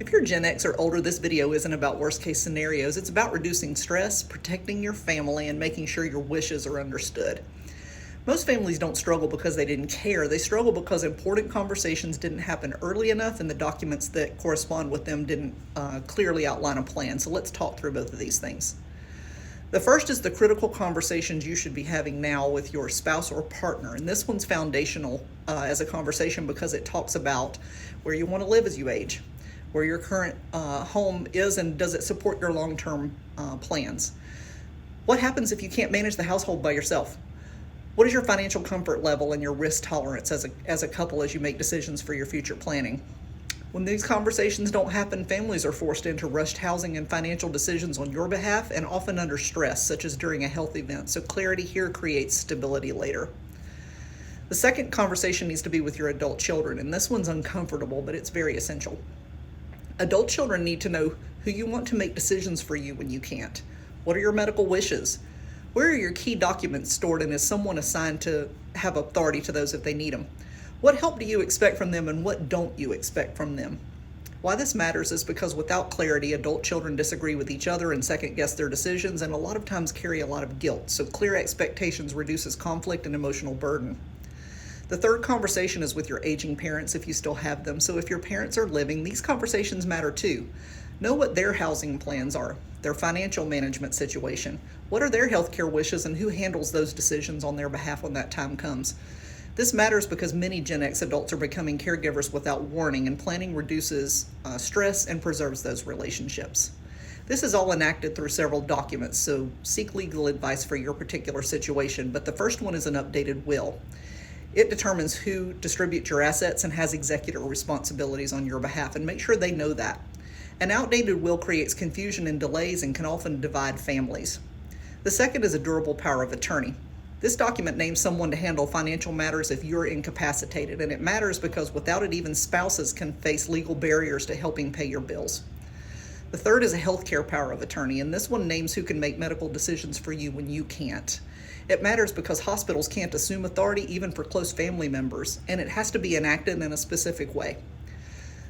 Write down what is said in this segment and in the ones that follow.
If you're Gen X or older, this video isn't about worst case scenarios. It's about reducing stress, protecting your family, and making sure your wishes are understood. Most families don't struggle because they didn't care. They struggle because important conversations didn't happen early enough and the documents that correspond with them didn't clearly outline a plan. So let's talk through both of these things. The first is the critical conversations you should be having now with your spouse or partner. And this one's foundational as a conversation because it talks about where you want to live as you age, where your current home is, and does it support your long-term plans? What happens if you can't manage the household by yourself? What is your financial comfort level and your risk tolerance as a couple as you make decisions for your future planning? When these conversations don't happen, families are forced into rushed housing and financial decisions on your behalf, and often under stress, such as during a health event. So clarity here creates stability later. The second conversation needs to be with your adult children, and this one's uncomfortable, but it's very essential. Adult children need to know who you want to make decisions for you when you can't. What are your medical wishes? Where are your key documents stored, and is someone assigned to have authority to those if they need them? What help do you expect from them, and what don't you expect from them? Why this matters is because without clarity, adult children disagree with each other and second guess their decisions, and a lot of times carry a lot of guilt. So clear expectations reduces conflict and emotional burden. The third conversation is with your aging parents if you still have them. So if your parents are living, these conversations matter too. Know what their housing plans are, their financial management situation. What are their healthcare wishes, and who handles those decisions on their behalf when that time comes? This matters because many Gen X adults are becoming caregivers without warning, and planning reduces stress and preserves those relationships. This is all enacted through several documents, so seek legal advice for your particular situation. But the first one is an updated will. It determines who distributes your assets and has executor responsibilities on your behalf, and make sure they know that. An outdated will creates confusion and delays and can often divide families. The second is a durable power of attorney. This document names someone to handle financial matters if you're incapacitated, and it matters because without it, even spouses can face legal barriers to helping pay your bills. The third is a healthcare power of attorney, and this one names who can make medical decisions for you when you can't. It matters because hospitals can't assume authority even for close family members, and it has to be enacted in a specific way.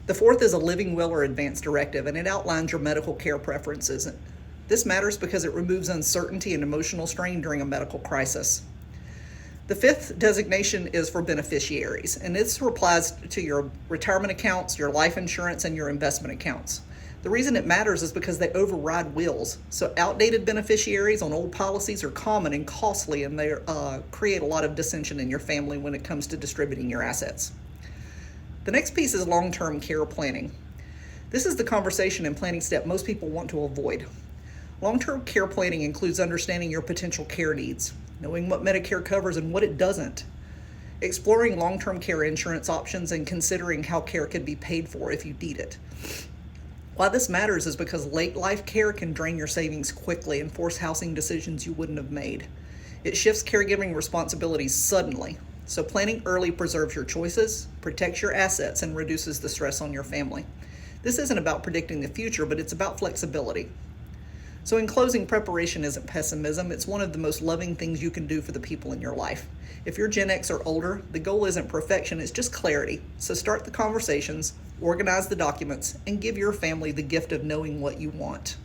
The fourth is a living will or advance directive, and it outlines your medical care preferences. This matters because it removes uncertainty and emotional strain during a medical crisis. The fifth designation is for beneficiaries, and this applies to your retirement accounts, your life insurance, and your investment accounts. The reason it matters is because they override wills. So outdated beneficiaries on old policies are common and costly, and they create a lot of dissension in your family when it comes to distributing your assets. The next piece is long-term care planning. This is the conversation and planning step most people want to avoid. Long-term care planning includes understanding your potential care needs, knowing what Medicare covers and what it doesn't, exploring long-term care insurance options, and considering how care can be paid for if you need it. Why this matters is because late life care can drain your savings quickly and force housing decisions you wouldn't have made. It shifts caregiving responsibilities suddenly, so planning early preserves your choices, protects your assets, and reduces the stress on your family. This isn't about predicting the future, but it's about flexibility. So in closing, preparation isn't pessimism. It's one of the most loving things you can do for the people in your life. If you're Gen X or older, the goal isn't perfection, it's just clarity. So start the conversations, organize the documents, and give your family the gift of knowing what you want.